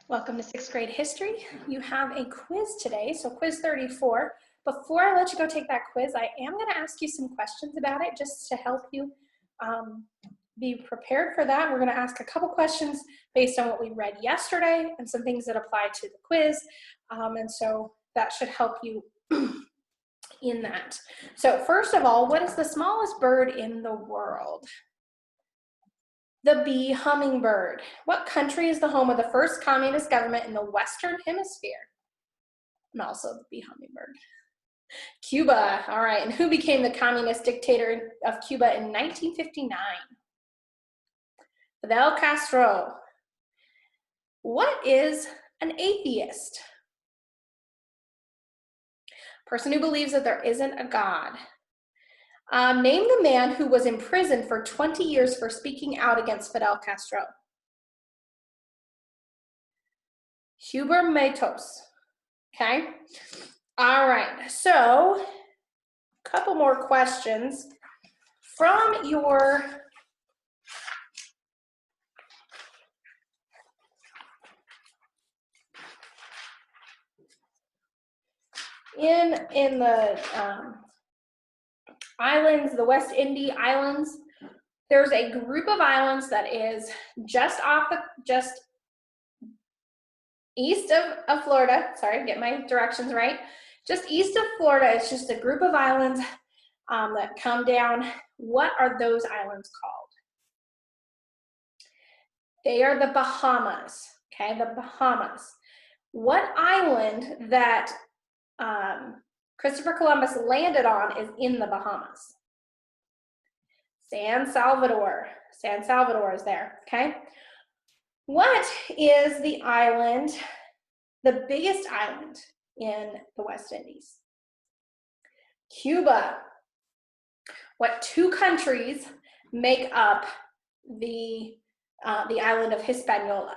Welcome to 6th grade history. You have a quiz today, so quiz 34. Before I let you go take that quiz, I am going to ask you some questions about it just to help you be prepared for that. We're going to ask a couple questions based on what we read yesterday and some things that apply to the quiz, and so that should help you in that. So first of all, what is the smallest bird in the world? The bee hummingbird. What country is the home of the first communist government in the Western Hemisphere? And also the bee hummingbird. Cuba. All right. And who became the communist dictator of Cuba in 1959? Fidel Castro. What is an atheist? Person who believes that there isn't a God. Name the man who was imprisoned for 20 years for speaking out against Fidel Castro. Huber Matos. Okay. All right. So, a couple more questions from your in the islands, the West Indies Islands. There's a group of islands that is just east of Florida. Sorry, get my directions right. Just east of Florida, it's just a group of islands that come down. What are those islands called? They are the Bahamas. Okay, the Bahamas. What island that Christopher Columbus landed on is in the Bahamas? San Salvador. San Salvador is there, okay? What is the island, the biggest island in the West Indies? Cuba. What two countries make up the island of Hispaniola?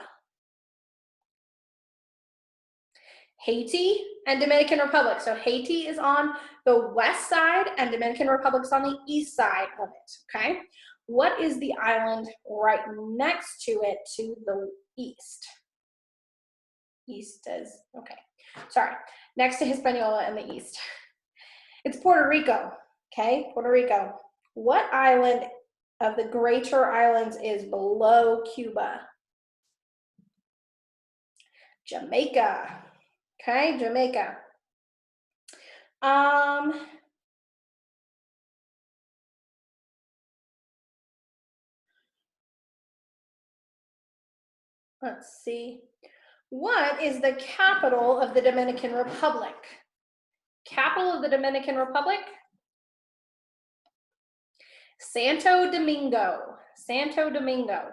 Haiti and Dominican Republic. So Haiti is on the west side and Dominican Republic's on the east side of it, okay? What is the island right next to it to the east? East is, okay, sorry, next to Hispaniola in the east. It's Puerto Rico, okay, Puerto Rico. What island of the Greater Islands is below Cuba? Jamaica. Okay, Jamaica. Let's see. What is the capital of the Dominican Republic? Capital of the Dominican Republic? Santo Domingo. Santo Domingo.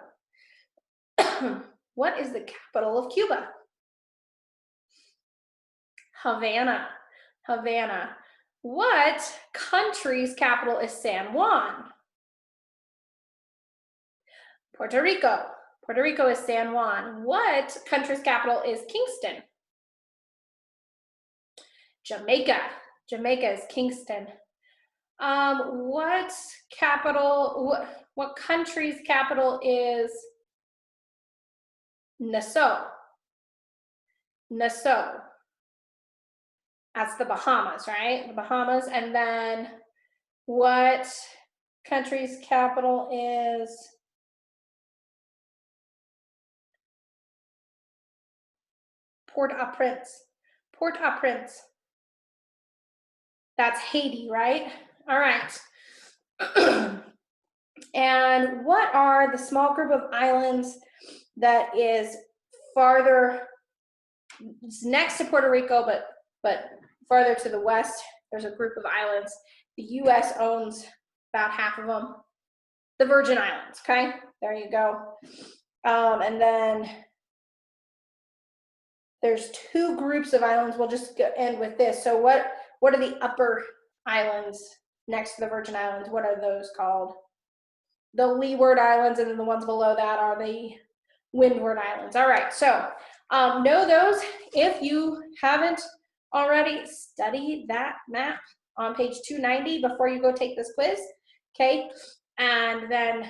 What is the capital of Cuba? Havana. Havana. What country's capital is San Juan? Puerto Rico. Puerto Rico is San Juan. What country's capital is Kingston? Jamaica. Jamaica is Kingston. What country's capital is Nassau? Nassau. That's the Bahamas, right? The Bahamas. And then what country's capital is Port-au-Prince. Port-au-Prince. That's Haiti, right? All right. And what are the small group of islands that is farther, it's next to Puerto Rico, but farther to the west? There's a group of islands. The U.S. owns about half of them. The Virgin Islands, okay? There you go. And then there's two groups of islands. We'll just end with this. So what are the upper islands next to the Virgin Islands? What are those called? The Leeward Islands, and then the ones below that are the Windward Islands. All right, so know those. If you haven't already, study that map on page 290 before you go take this quiz, okay? And then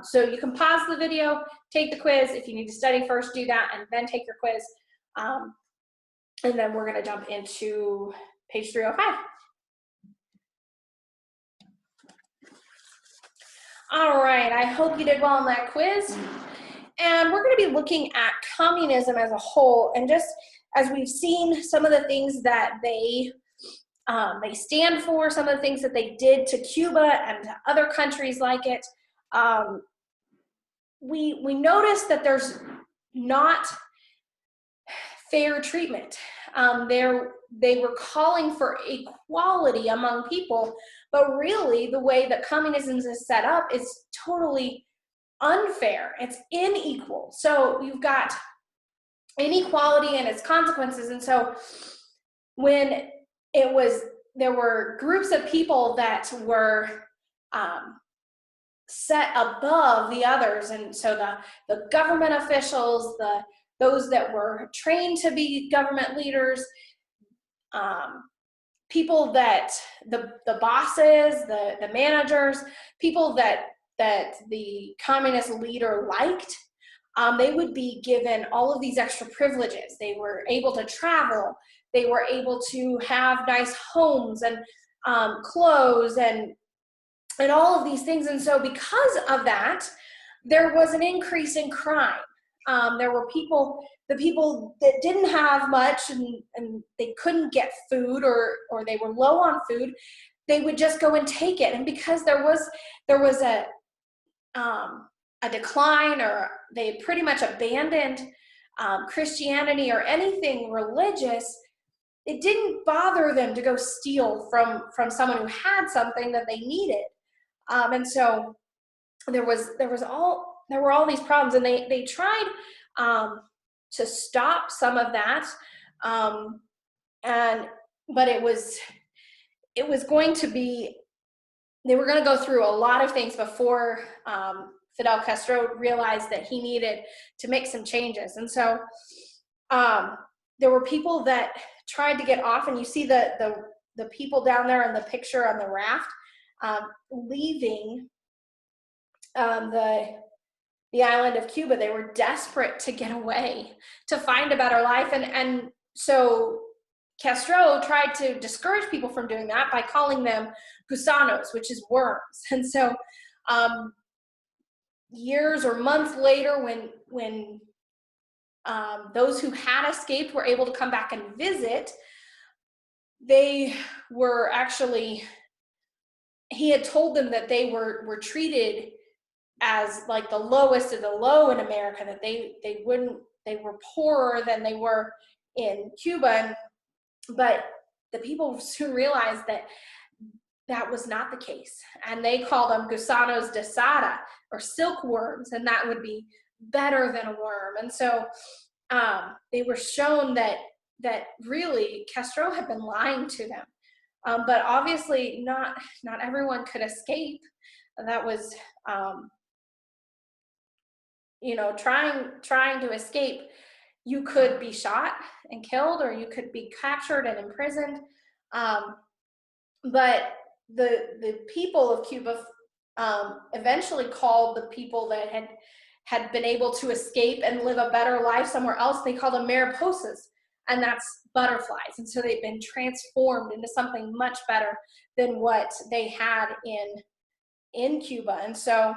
So you can pause the video, take the quiz. If you need to study first, do that, and then take your quiz. And then we're going to jump into page 305. All right, I hope you did well on that quiz. And we're going to be looking at communism as a whole, and just as we've seen some of the things that they stand for, some of the things that they did to Cuba and to other countries like it, we noticed that there's not fair treatment. They were calling for equality among people, but really the way that communism is set up is totally unfair. It's unequal. So you've got inequality and its consequences. And so when there were groups of people that were set above the others, and so the government officials, those that were trained to be government leaders, people that the bosses, the managers, people that the communist leader liked, they would be given all of these extra privileges. They were able to travel, they were able to have nice homes and clothes and all of these things. And so because of that, there was an increase in crime. There were the people that didn't have much and they couldn't get food, or they were low on food, they would just go and take it. And because there was a decline, or they pretty much abandoned Christianity or anything religious, it didn't bother them to go steal from someone who had something that they needed. And so there were all these problems, and they tried to stop some of that, but it was going to be, they were going to go through a lot of things before Fidel Castro realized that he needed to make some changes. And so there were people that tried to get off, and you see the people down there in the picture on the raft leaving the island of Cuba. They were desperate to get away, to find a better life. And so Castro tried to discourage people from doing that by calling them gusanos, which is worms. And so years or months later, when those who had escaped were able to come back and visit, they were actually, he had told them that they were treated as like the lowest of the low in America, that they were poorer than they were in Cuba. But the people soon realized that that was not the case, and they called them gusanos de sada, or silkworms, and that would be better than a worm. And so they were shown that really Castro had been lying to them. But obviously not everyone could escape. That was trying to escape. You could be shot and killed, or you could be captured and imprisoned. But the people of Cuba eventually called the people that had been able to escape and live a better life somewhere else, they called them mariposas, and that's butterflies. And so they've been transformed into something much better than what they had in Cuba. And so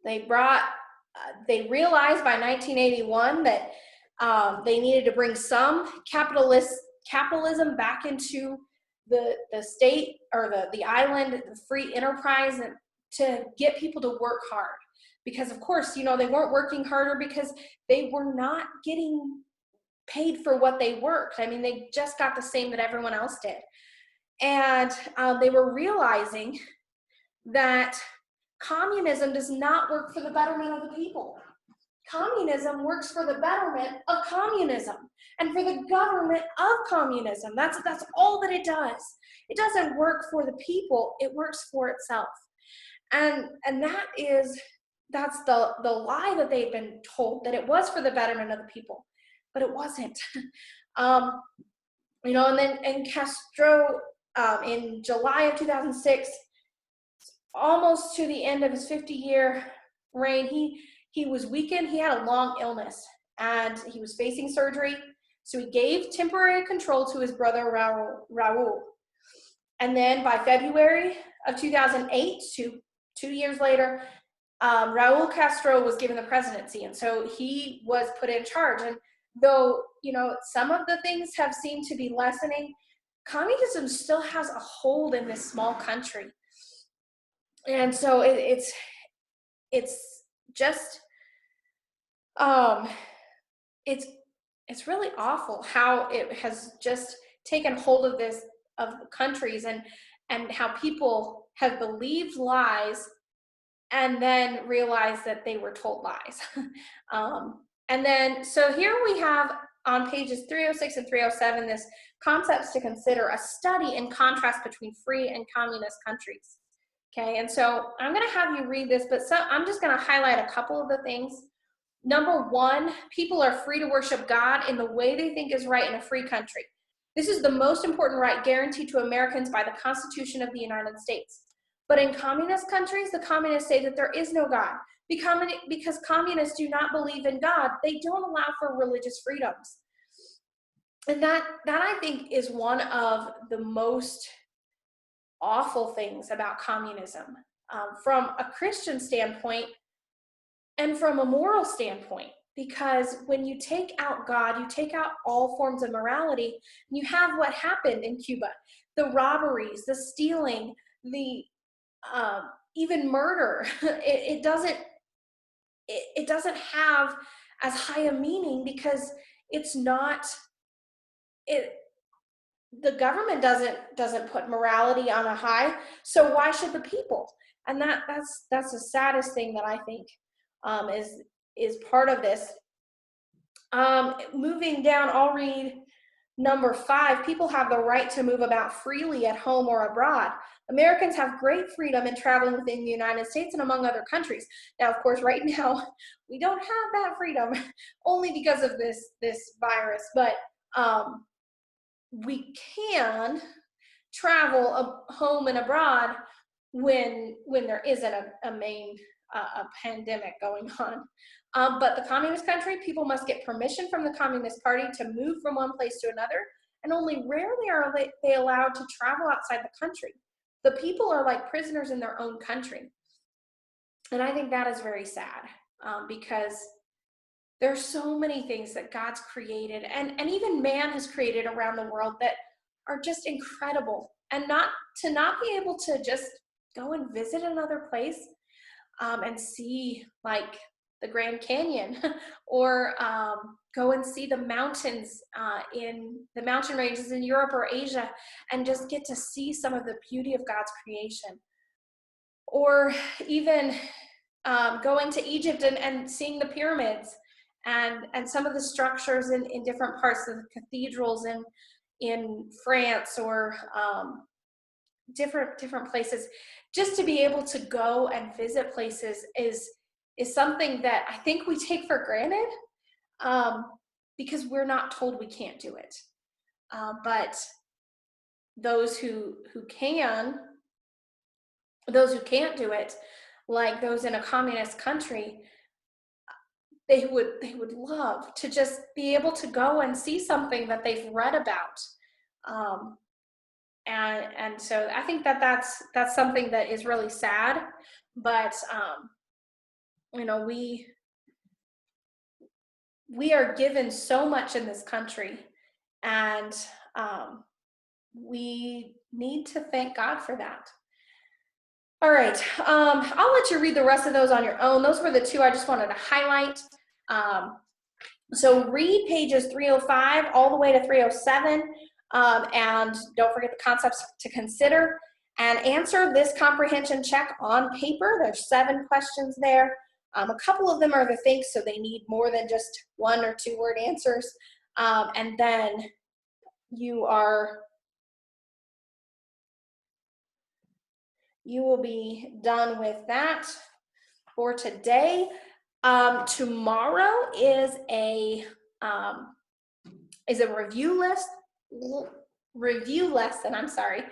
they realized by 1981 that they needed to bring some capitalism back into the state, or the island, the free enterprise, and to get people to work hard. Because of course, they weren't working harder because they were not getting paid for what they worked. I mean, they just got the same that everyone else did. And they were realizing that communism does not work for the betterment of the people. Communism works for the betterment of communism and for the government of communism. That's all that it does. It doesn't work for the people, it works for itself. And that's the lie that they've been told, that it was for the betterment of the people, but it wasn't. And Castro, in July of 2006, almost to the end of his 50-year reign, he was weakened. He had a long illness, and he was facing surgery. So he gave temporary control to his brother Raul. And then by February of 2008, 2 years later, Raul Castro was given the presidency, and so he was put in charge. And though, some of the things have seemed to be lessening, communism still has a hold in this small country. And so it's just, it's really awful how it has just taken hold of countries, and how people have believed lies and then realized that they were told lies. And then, so here we have on pages 306 and 307, this concepts to consider, a study in contrast between free and communist countries. Okay, and so I'm gonna have you read this, but I'm just gonna highlight a couple of the things. Number one, people are free to worship God in the way they think is right in a free country. This is the most important right guaranteed to Americans by the Constitution of the United States. But in communist countries, the communists say that there is no God. Because communists do not believe in God, they don't allow for religious freedoms. And that I think is one of the most awful things about communism, from a Christian standpoint and from a moral standpoint. Because when you take out God, you take out all forms of morality, and you have what happened in Cuba: the robberies, the stealing, the even murder. It doesn't have as high a meaning, because it's not the government doesn't put morality on a high, so why should the people? And that's the saddest thing that I think is part of this. Moving down, I'll read number 5. People have the right to move about freely at home or abroad. Americans have great freedom in traveling within the United States and among other countries. Now, of course, right now, we don't have that freedom, only because of this virus, but we can travel home and abroad when there isn't a main pandemic going on. But the communist country, people must get permission from the Communist Party to move from one place to another, and only rarely are they allowed to travel outside the country. The people are like prisoners in their own country. And I think that is very sad, because there's so many things that God's created, and even man has created around the world, that are just incredible. And not be able to just go and visit another place, and see like the Grand Canyon, or go and see the mountains in the mountain ranges in Europe or Asia, and just get to see some of the beauty of God's creation. Or even going to Egypt and seeing the pyramids, and some of the structures in different parts of the cathedrals in France, or different places. Just to be able to go and visit places is something that I think we take for granted, because we're not told we can't do it. But those who can't do it, like those in a communist country, they would love to just be able to go and see something that they've read about. And so I think that's something that is really sad. But we are given so much in this country, and we need to thank God for that. All right, I'll let you read the rest of those on your own. Those were the 2 I just wanted to highlight. So read pages 305 all the way to 307, and don't forget the concepts to consider, and answer this comprehension check on paper. There's 7 questions there. A couple of them are the think, so they need more than just 1 or 2 word answers. And then you will be done with that for today. Tomorrow is a review review lesson, I'm sorry,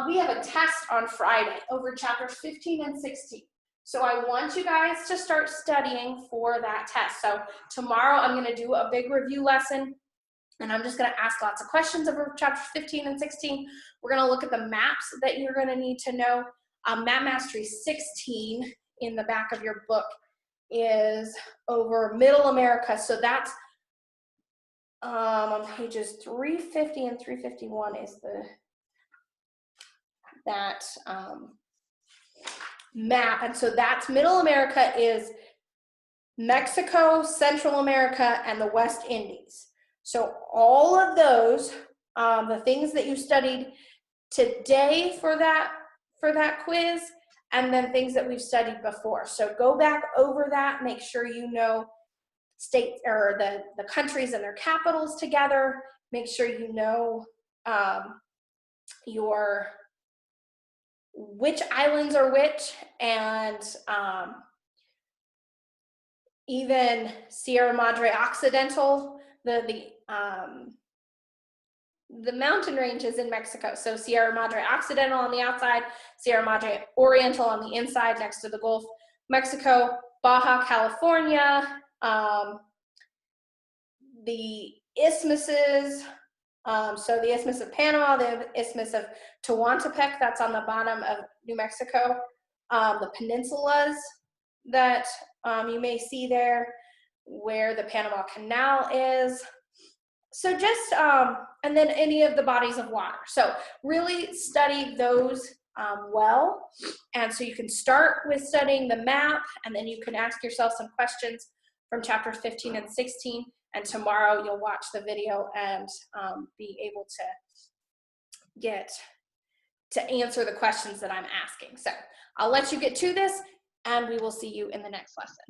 we have a test on Friday over chapters 15 and 16. So I want you guys to start studying for that test. So tomorrow I'm going to do a big review lesson, and I'm just going to ask lots of questions over chapters 15 and 16. We're going to look at the maps that you're going to need to know. Map Mastery 16 in the back of your book is over Middle America. So that's on pages 350 and 351 is that map. And so that's Middle America is Mexico, Central America, and the West Indies. So all of those, the things that you studied today for that quiz, and then things that we've studied before. So go back over that, make sure you know states or the countries and their capitals together, make sure you know which islands are which, and even Sierra Madre Occidental, the mountain ranges in Mexico. So Sierra Madre Occidental on the outside, Sierra Madre Oriental on the inside next to the Gulf of Mexico, Baja California, the isthmuses, so the Isthmus of Panama, the Isthmus of Tehuantepec, that's on the bottom of New Mexico, the peninsulas that you may see there, where the Panama Canal is. So just, and then any of the bodies of water. So really study those well. And so you can start with studying the map, and then you can ask yourself some questions from chapter 15 and 16. And tomorrow you'll watch the video and be able to answer the questions that I'm asking. So I'll let you get to this, and we will see you in the next lesson.